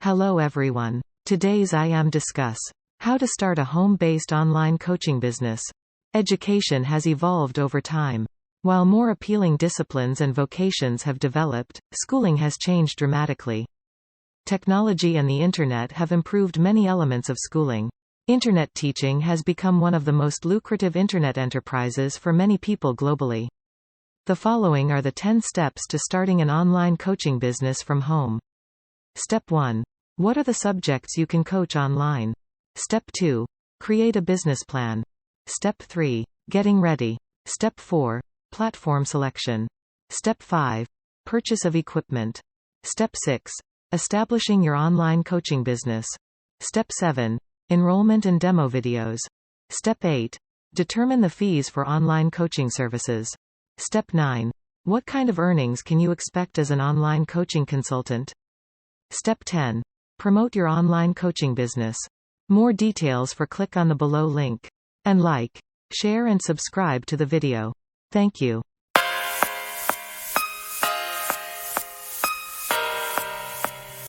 Hello everyone. Today's I am discuss how to start a home-based online coaching business. Education has evolved over time. While more appealing disciplines and vocations have developed, schooling has changed dramatically. Technology and the Internet have improved many elements of schooling. Internet teaching has become one of the most lucrative Internet enterprises for many people globally. The following are the 10 steps to starting an online coaching business from home. Step 1. What are the subjects you can coach online? Step 2. Create a business plan. Step 3. Getting ready. Step 4. Platform selection. Step 5. Purchase of equipment. Step 6. Establishing your online coaching business. Step 7. Enrollment and demo videos. Step 8. Determine the fees for online coaching services. Step 9. What kind of earnings can you expect as an online coaching consultant? Step 10. Promote your online coaching business. More details click on the below link. And like, share and subscribe to the video. Thank you.